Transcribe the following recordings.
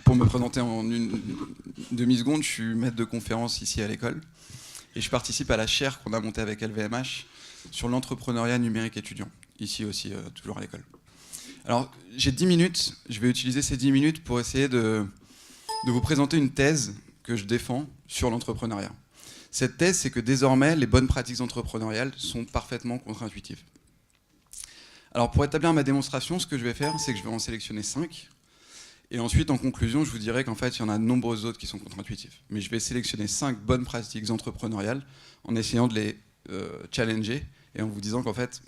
Pour me présenter en une demi-seconde, je suis maître de conférence ici à l'école et je participe à la chaire qu'on a montée avec LVMH sur l'entrepreneuriat numérique étudiant, ici aussi, toujours à l'école. Alors, j'ai 10 minutes, je vais utiliser ces 10 minutes pour essayer de vous présenter une thèse que je défends sur l'entrepreneuriat. Cette thèse, c'est que désormais, les bonnes pratiques entrepreneuriales sont parfaitement contre-intuitives. Alors, pour établir ma démonstration, ce que je vais faire, c'est que je vais en sélectionner 5. Et ensuite, en conclusion, je vous dirai qu'en fait, il y en a de nombreuses autres qui sont contre-intuitives. Mais je vais sélectionner 5 bonnes pratiques entrepreneuriales en essayant de les challenger et en vous disant qu'en fait,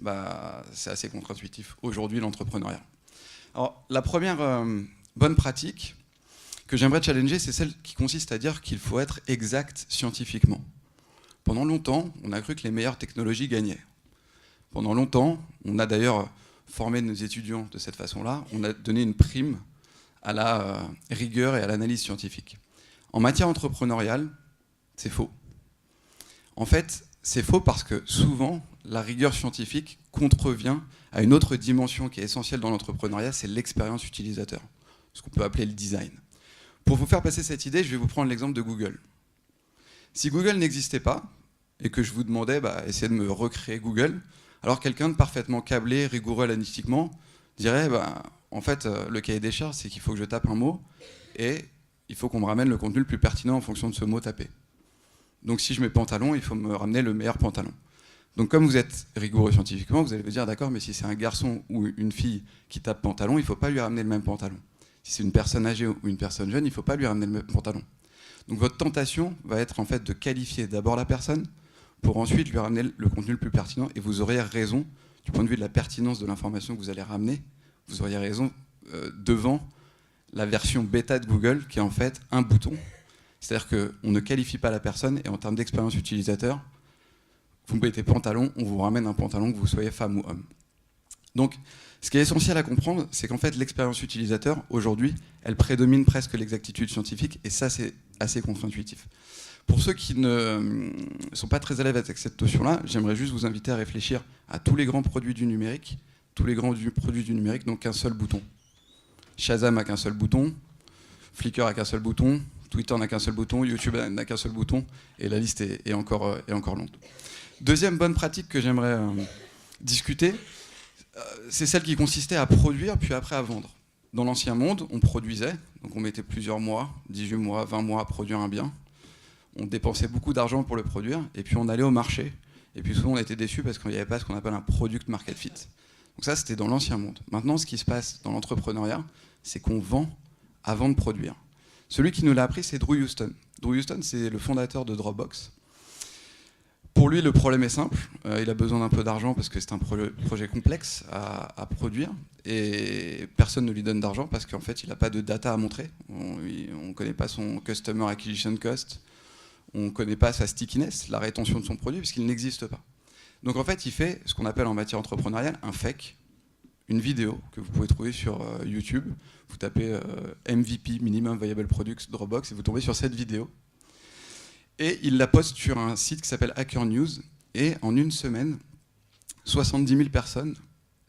c'est assez contre-intuitif aujourd'hui l'entrepreneuriat. Alors, la première bonne pratique que j'aimerais challenger, c'est celle qui consiste à dire qu'il faut être exact scientifiquement. Pendant longtemps, on a cru que les meilleures technologies gagnaient. Pendant longtemps, on a d'ailleurs formé nos étudiants de cette façon-là, on a donné une prime à la rigueur et à l'analyse scientifique. En matière entrepreneuriale, c'est faux. En fait, c'est faux parce que souvent, la rigueur scientifique contrevient à une autre dimension qui est essentielle dans l'entrepreneuriat, c'est l'expérience utilisateur, ce qu'on peut appeler le design. Pour vous faire passer cette idée, je vais vous prendre l'exemple de Google. Si Google n'existait pas, et que je vous demandais, essayez de me recréer Google, alors quelqu'un de parfaitement câblé, rigoureux analytiquement, dirait, en fait, le cahier des charges, c'est qu'il faut que je tape un mot, et il faut qu'on me ramène le contenu le plus pertinent en fonction de ce mot tapé. Donc si je mets pantalon, il faut me ramener le meilleur pantalon. Donc comme vous êtes rigoureux scientifiquement, vous allez me dire, d'accord, mais si c'est un garçon ou une fille qui tape pantalon, il ne faut pas lui ramener le même pantalon. Si c'est une personne âgée ou une personne jeune, il ne faut pas lui ramener le même pantalon. Donc votre tentation va être en fait de qualifier d'abord la personne pour ensuite lui ramener le contenu le plus pertinent, et vous aurez raison du point de vue de la pertinence de l'information que vous allez ramener. Vous auriez raison devant la version bêta de Google qui est en fait un bouton. C'est-à-dire qu'on ne qualifie pas la personne et en termes d'expérience utilisateur, vous mettez pantalon, on vous ramène un pantalon que vous soyez femme ou homme. Donc, ce qui est essentiel à comprendre, c'est qu'en fait l'expérience utilisateur, aujourd'hui, elle prédomine presque l'exactitude scientifique et ça c'est assez contre-intuitif. Pour ceux qui ne sont pas très à l'aise avec cette notion-là, j'aimerais juste vous inviter à réfléchir à tous les grands produits du numérique. Tous les grands produits du numérique n'ont qu'un seul bouton. Shazam a qu'un seul bouton, Flickr a qu'un seul bouton, Twitter n'a qu'un seul bouton, YouTube n'a qu'un seul bouton, et la liste est encore longue. Deuxième bonne pratique que j'aimerais discuter, c'est celle qui consistait à produire, puis après à vendre. Dans l'ancien monde, on produisait, donc on mettait plusieurs mois, 18 mois, 20 mois à produire un bien. On dépensait beaucoup d'argent pour le produire, et puis on allait au marché, et puis souvent on était déçus parce qu'il n'y avait pas ce qu'on appelle un product market fit. Donc ça, c'était dans l'ancien monde. Maintenant, ce qui se passe dans l'entrepreneuriat, c'est qu'on vend avant de produire. Celui qui nous l'a appris, c'est Drew Houston. Drew Houston, c'est le fondateur de Dropbox. Pour lui, le problème est simple. Il a besoin d'un peu d'argent parce que c'est un projet complexe à produire. Et personne ne lui donne d'argent parce qu'en fait, il n'a pas de data à montrer. On ne connaît pas son Customer Acquisition Cost. On ne connaît pas sa stickiness, la rétention de son produit, puisqu'il n'existe pas. Donc en fait, il fait ce qu'on appelle en matière entrepreneuriale un fake, une vidéo que vous pouvez trouver sur YouTube. Vous tapez MVP, Minimum Viable Products, Dropbox, et vous tombez sur cette vidéo. Et il la poste sur un site qui s'appelle Hacker News. Et en une semaine, 70 000 personnes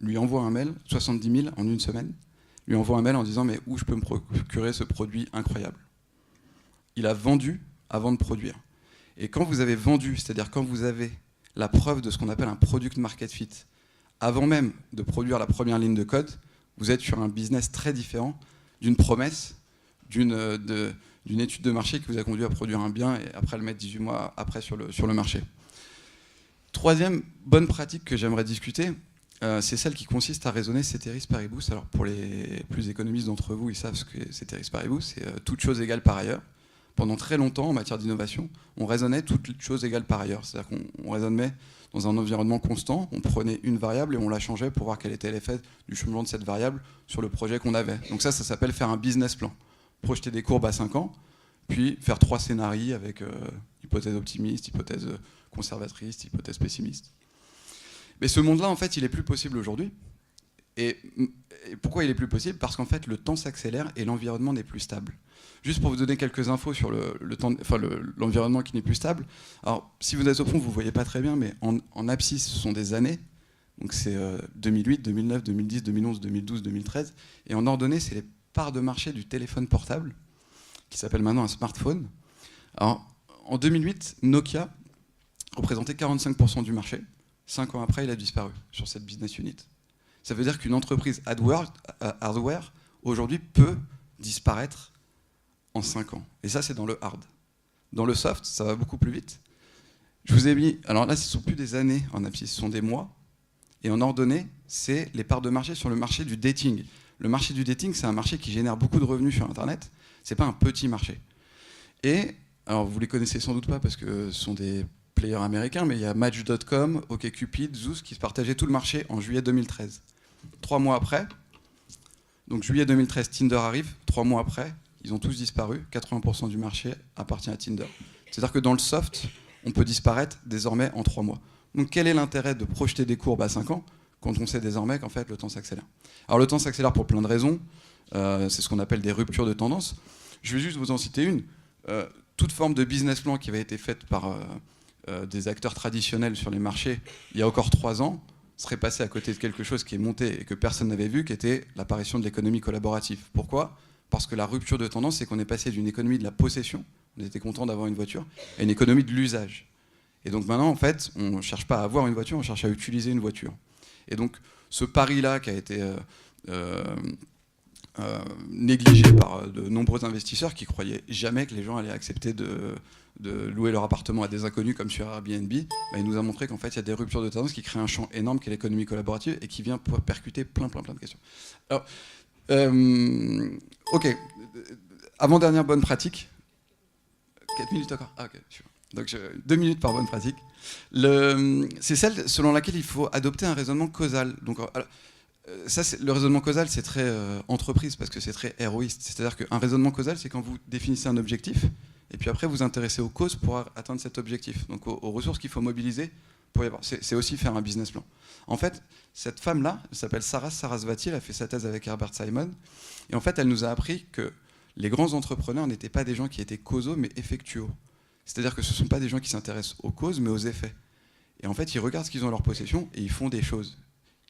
lui envoient un mail, 70 000 en une semaine, lui envoient un mail en disant « Mais où je peux me procurer ce produit incroyable ?» Il a vendu avant de produire. Et quand vous avez vendu, c'est-à-dire quand vous avez la preuve de ce qu'on appelle un product market fit, avant même de produire la première ligne de code, vous êtes sur un business très différent d'une promesse, d'une étude de marché qui vous a conduit à produire un bien et après le mettre 18 mois après sur le marché. Troisième bonne pratique que j'aimerais discuter, c'est celle qui consiste à raisonner ceteris paribus. Alors pour les plus économistes d'entre vous, ils savent ce que ceteris paribus, c'est toute chose égale par ailleurs. Pendant très longtemps, en matière d'innovation, on raisonnait toutes choses égales par ailleurs. C'est-à-dire qu'on raisonnait dans un environnement constant, on prenait une variable et on la changeait pour voir quel était l'effet du changement de cette variable sur le projet qu'on avait. Donc ça s'appelle faire un business plan. Projeter des courbes à 5 ans, puis faire 3 scénarios avec hypothèse optimiste, hypothèse conservatrice, hypothèse pessimiste. Mais ce monde-là, en fait, il est plus possible aujourd'hui. Et pourquoi il est plus possible? Parce qu'en fait, le temps s'accélère et l'environnement n'est plus stable. Juste pour vous donner quelques infos sur l'environnement qui n'est plus stable. Alors, si vous êtes au fond, vous ne voyez pas très bien, mais en abscisse, ce sont des années. Donc c'est 2008, 2009, 2010, 2011, 2012, 2013. Et en ordonnée, c'est les part de marché du téléphone portable, qui s'appelle maintenant un smartphone. Alors, en 2008, Nokia représentait 45% du marché. 5 ans après, il a disparu sur cette business unit. Ça veut dire qu'une entreprise hardware aujourd'hui peut disparaître en 5 ans. Et ça, c'est dans le hard. Dans le soft, ça va beaucoup plus vite. Je vous ai mis, alors là, ce ne sont plus des années en API, ce sont des mois. Et en ordonnée, c'est les parts de marché sur le marché du dating. Le marché du dating, c'est un marché qui génère beaucoup de revenus sur Internet. Ce n'est pas un petit marché. Et, alors vous les connaissez sans doute pas parce que ce sont des players américains, mais il y a Match.com, OkCupid, Zeus qui se partageaient tout le marché en juillet 2013. 3 mois après, donc juillet 2013, Tinder arrive. 3 mois après, ils ont tous disparu. 80% du marché appartient à Tinder. C'est-à-dire que dans le soft, on peut disparaître désormais en 3 mois. Donc quel est l'intérêt de projeter des courbes à 5 ans quand on sait désormais qu'en fait le temps s'accélère? Alors le temps s'accélère pour plein de raisons. C'est ce qu'on appelle des ruptures de tendance. Je vais juste vous en citer une. Toute forme de business plan qui avait été faite par des acteurs traditionnels sur les marchés il y a encore 3 ans serait passé à côté de quelque chose qui est monté et que personne n'avait vu, qui était l'apparition de l'économie collaborative. Pourquoi? Parce que la rupture de tendance, c'est qu'on est passé d'une économie de la possession, on était content d'avoir une voiture, à une économie de l'usage. Et donc maintenant, en fait, on ne cherche pas à avoir une voiture, on cherche à utiliser une voiture. Et donc, ce pari-là qui a été négligé par de nombreux investisseurs qui croyaient jamais que les gens allaient accepter de louer leur appartement à des inconnus comme sur Airbnb, bah, il nous a montré qu'en fait, il y a des ruptures de tendance qui créent un champ énorme qu'est l'économie collaborative et qui vient percuter plein de questions. Alors, ok, avant-dernière bonne pratique. 4 minutes encore. Ah, ok, super. Donc 2 minutes par bonne pratique. C'est celle selon laquelle il faut adopter un raisonnement causal. Donc, ça, le raisonnement causal, c'est très entreprise parce que c'est très héroïste. C'est-à-dire qu'un raisonnement causal, c'est quand vous définissez un objectif et puis après vous intéressez aux causes pour atteindre cet objectif. Donc aux ressources qu'il faut mobiliser pour y avoir. C'est aussi faire un business plan. En fait, cette femme-là, elle s'appelle Saras Sarasvati, elle a fait sa thèse avec Herbert Simon. Et en fait, elle nous a appris que les grands entrepreneurs n'étaient pas des gens qui étaient causaux, mais effectuaux. C'est-à-dire que ce ne sont pas des gens qui s'intéressent aux causes, mais aux effets. Et en fait, ils regardent ce qu'ils ont en leur possession et ils font des choses.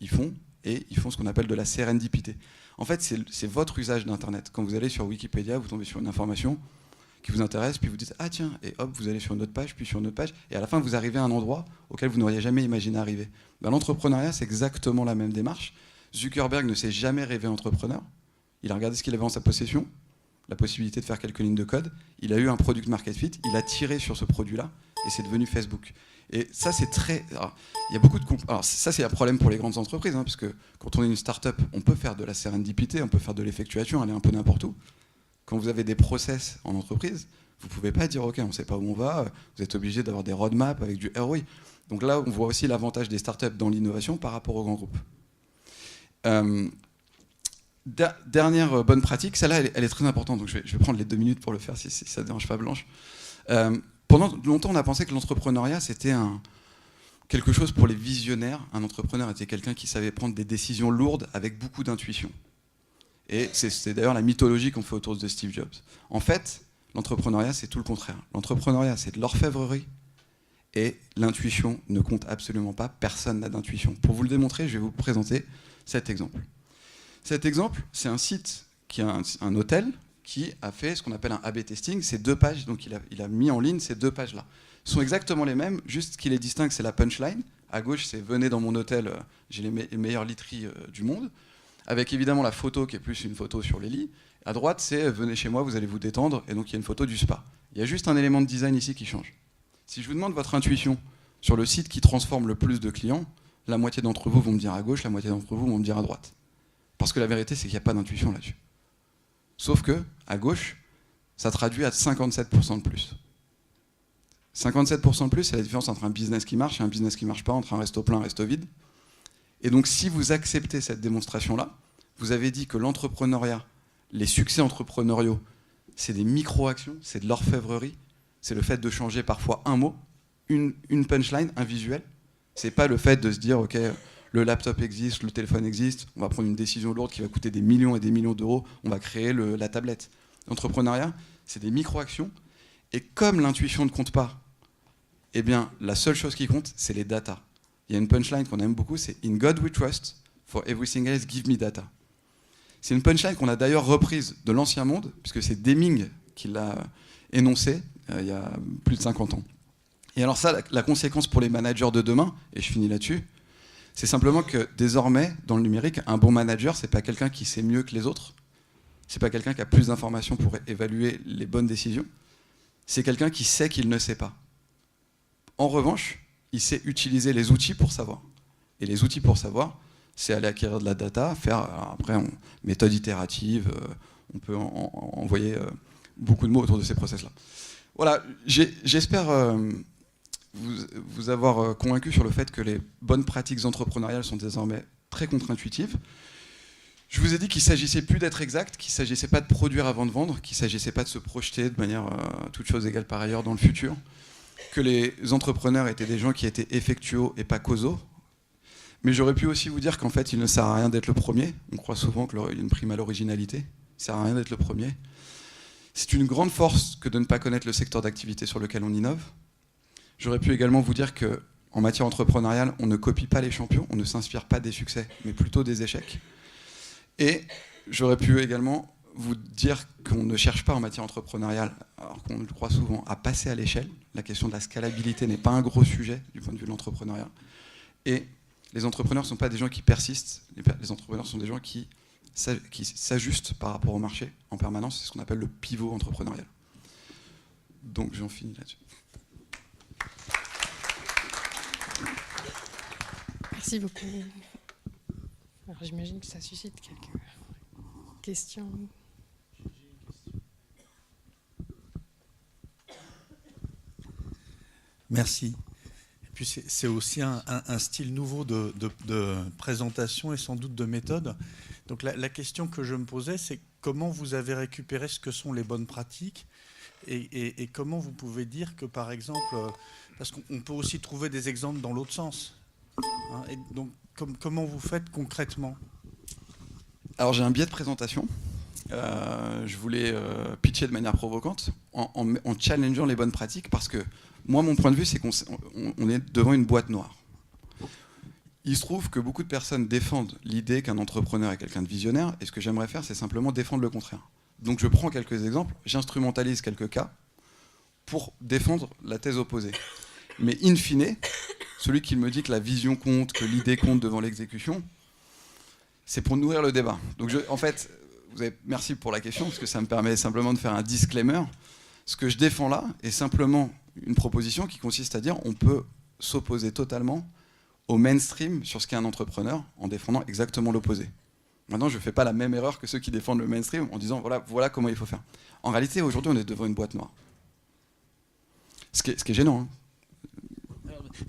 Ils font ce qu'on appelle de la sérendipité. En fait, c'est votre usage d'Internet. Quand vous allez sur Wikipédia, vous tombez sur une information qui vous intéresse, puis vous dites « Ah tiens !» et hop, vous allez sur une autre page, puis sur une autre page, et à la fin, vous arrivez à un endroit auquel vous n'auriez jamais imaginé arriver. Ben, l'entrepreneuriat, c'est exactement la même démarche. Zuckerberg ne s'est jamais rêvé entrepreneur. Il a regardé ce qu'il avait en sa possession, la possibilité de faire quelques lignes de code. Il a eu un product market fit, il a tiré sur ce produit-là, et c'est devenu Facebook. Et ça, c'est très... Alors, il y a beaucoup de... Alors, ça, c'est un problème pour les grandes entreprises, hein, parce que quand on est une start-up, on peut faire de la sérendipité, on peut faire de l'effectuation, aller un peu n'importe où. Quand vous avez des process en entreprise, vous ne pouvez pas dire « Ok, on ne sait pas où on va », vous êtes obligé d'avoir des roadmaps avec du ROI. Donc là, on voit aussi l'avantage des startups dans l'innovation par rapport aux grands groupes. Dernière bonne pratique, celle-là, elle est très importante, donc je vais prendre les 2 minutes pour le faire si ça ne dérange pas Blanche. Pendant longtemps, on a pensé que l'entrepreneuriat, c'était quelque chose pour les visionnaires. Un entrepreneur était quelqu'un qui savait prendre des décisions lourdes avec beaucoup d'intuition. Et c'est d'ailleurs la mythologie qu'on fait autour de Steve Jobs. En fait, l'entrepreneuriat, c'est tout le contraire. L'entrepreneuriat, c'est de l'orfèvrerie et l'intuition ne compte absolument pas. Personne n'a d'intuition. Pour vous le démontrer, je vais vous présenter cet exemple. Cet exemple, c'est un site qui a un hôtel qui a fait ce qu'on appelle un A/B testing. Ces 2 pages, donc il a mis en ligne ces 2 pages-là. Ils sont exactement les mêmes, juste ce qui les distingue, c'est la punchline. À gauche, c'est « Venez dans mon hôtel, j'ai les meilleures literies du monde », avec évidemment la photo qui est plus une photo sur les lits. À droite, c'est « Venez chez moi, vous allez vous détendre », et donc il y a une photo du spa. Il y a juste un élément de design ici qui change. Si je vous demande votre intuition sur le site qui transforme le plus de clients, la moitié d'entre vous vont me dire à gauche, la moitié d'entre vous vont me dire à droite. Parce que la vérité, c'est qu'il n'y a pas d'intuition là-dessus. Sauf que, à gauche, ça traduit à 57% de plus. 57% de plus, c'est la différence entre un business qui marche et un business qui ne marche pas, entre un resto plein et un resto vide. Et donc, si vous acceptez cette démonstration-là, vous avez dit que l'entrepreneuriat, les succès entrepreneuriaux, c'est des micro-actions, c'est de l'orfèvrerie, c'est le fait de changer parfois un mot, une punchline, un visuel. C'est pas le fait de se dire, ok, le laptop existe, le téléphone existe, on va prendre une décision lourde qui va coûter des millions et des millions d'euros, on va créer la tablette. L'entrepreneuriat, c'est des micro-actions, et comme l'intuition ne compte pas, eh bien, la seule chose qui compte, c'est les data. Il y a une punchline qu'on aime beaucoup, c'est « In God we trust, for everything else, give me data ». C'est une punchline qu'on a d'ailleurs reprise de l'Ancien Monde, puisque c'est Deming qui l'a énoncé il y a plus de 50 ans. Et alors ça, la conséquence pour les managers de demain, et je finis là-dessus, c'est simplement que désormais, dans le numérique, un bon manager, c'est pas quelqu'un qui sait mieux que les autres, c'est pas quelqu'un qui a plus d'informations pour évaluer les bonnes décisions, c'est quelqu'un qui sait qu'il ne sait pas. En revanche, il sait utiliser les outils pour savoir. Et les outils pour savoir, c'est aller acquérir de la data, faire, après, méthode itérative, on peut envoyer beaucoup de mots autour de ces process-là. Voilà, j'espère vous avoir convaincu sur le fait que les bonnes pratiques entrepreneuriales sont désormais très contre-intuitives. Je vous ai dit qu'il ne s'agissait plus d'être exact, qu'il ne s'agissait pas de produire avant de vendre, qu'il ne s'agissait pas de se projeter de manière toute chose égale par ailleurs dans le futur, que les entrepreneurs étaient des gens qui étaient effectuaux et pas causaux. Mais j'aurais pu aussi vous dire qu'en fait, il ne sert à rien d'être le premier. On croit souvent qu'il y a une prime à l'originalité. Il ne sert à rien d'être le premier. C'est une grande force que de ne pas connaître le secteur d'activité sur lequel on innove. J'aurais pu également vous dire qu'en matière entrepreneuriale, on ne copie pas les champions, on ne s'inspire pas des succès, mais plutôt des échecs. Et j'aurais pu également vous dire qu'on ne cherche pas en matière entrepreneuriale, alors qu'on le croit souvent, à passer à l'échelle. La question de la scalabilité n'est pas un gros sujet du point de vue de l'entrepreneuriat. Et les entrepreneurs ne sont pas des gens qui persistent, les entrepreneurs sont des gens qui s'ajustent par rapport au marché en permanence. C'est ce qu'on appelle le pivot entrepreneurial. Donc j'en finis là-dessus. Merci beaucoup. Alors j'imagine que ça suscite quelques questions. Merci. Et puis c'est aussi un style nouveau de présentation et sans doute de méthode. Donc la question que je me posais, c'est comment vous avez récupéré ce que sont les bonnes pratiques et comment vous pouvez dire que, par exemple, parce qu'on peut aussi trouver des exemples dans l'autre sens. Hein, et donc comment vous faites concrètement? Alors j'ai un biais de présentation. Je voulais pitcher de manière provocante en challengeant les bonnes pratiques parce que moi, mon point de vue, c'est qu'on est devant une boîte noire. Il se trouve que beaucoup de personnes défendent l'idée qu'un entrepreneur est quelqu'un de visionnaire, et ce que j'aimerais faire, c'est simplement défendre le contraire. Donc je prends quelques exemples, j'instrumentalise quelques cas pour défendre la thèse opposée. Mais in fine, celui qui me dit que la vision compte, que l'idée compte devant l'exécution, c'est pour nourrir le débat. Donc en fait, merci pour la question, parce que ça me permet simplement de faire un disclaimer. Ce que je défends là est simplement une proposition qui consiste à dire on peut s'opposer totalement au mainstream sur ce qu'est un entrepreneur en défendant exactement l'opposé. Maintenant, je ne fais pas la même erreur que ceux qui défendent le mainstream en disant voilà comment il faut faire. En réalité, aujourd'hui, on est devant une boîte noire. Ce qui est gênant. Hein.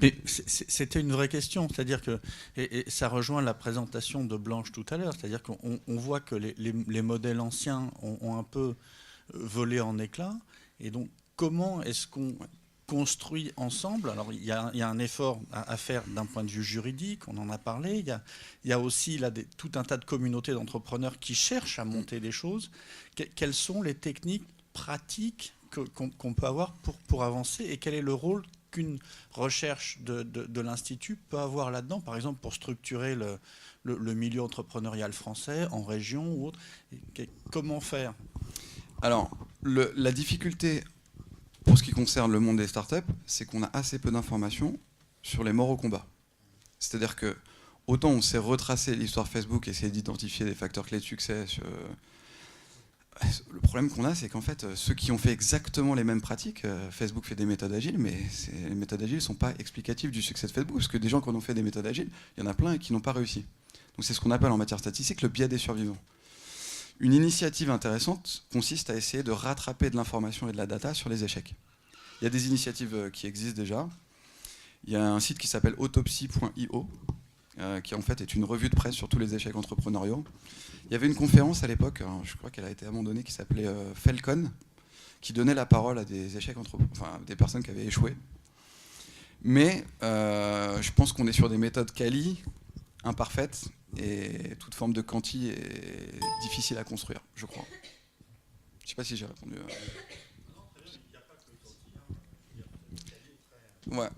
Mais c'était une vraie question, c'est-à-dire que, et ça rejoint la présentation de Blanche tout à l'heure, c'est-à-dire qu'on voit que les modèles anciens ont un peu volé en éclats, et donc comment est-ce qu'on construit ensemble? Alors il y a un effort à faire d'un point de vue juridique, on en a parlé, il y a aussi là, tout un tas de communautés d'entrepreneurs qui cherchent à monter des choses. Quelles sont les techniques pratiques qu'on peut avoir pour avancer, et quel est le rôle qu'une recherche de l'Institut peut avoir là-dedans, par exemple pour structurer le milieu entrepreneurial français en région ou autre? Comment faire? Alors, la difficulté pour ce qui concerne le monde des startups, c'est qu'on a assez peu d'informations sur les morts au combat. C'est-à-dire que autant on sait retracer l'histoire Facebook et essayer d'identifier des facteurs clés de succès. Le problème qu'on a, c'est qu'en fait, ceux qui ont fait exactement les mêmes pratiques, Facebook fait des méthodes agiles, mais les méthodes agiles ne sont pas explicatives du succès de Facebook, parce que des gens qui ont fait des méthodes agiles, il y en a plein et qui n'ont pas réussi. Donc c'est ce qu'on appelle en matière statistique le biais des survivants. Une initiative intéressante consiste à essayer de rattraper de l'information et de la data sur les échecs. Il y a des initiatives qui existent déjà. Il y a un site qui s'appelle autopsy.io, qui en fait est une revue de presse sur tous les échecs entrepreneuriaux. Il y avait une conférence à l'époque, je crois qu'elle a été abandonnée, qui s'appelait Falcon, qui donnait la parole à des échecs des personnes qui avaient échoué. Mais je pense qu'on est sur des méthodes quali, imparfaites, et toute forme de quanti est difficile à construire, je crois. Je ne sais pas si j'ai répondu. Ouais.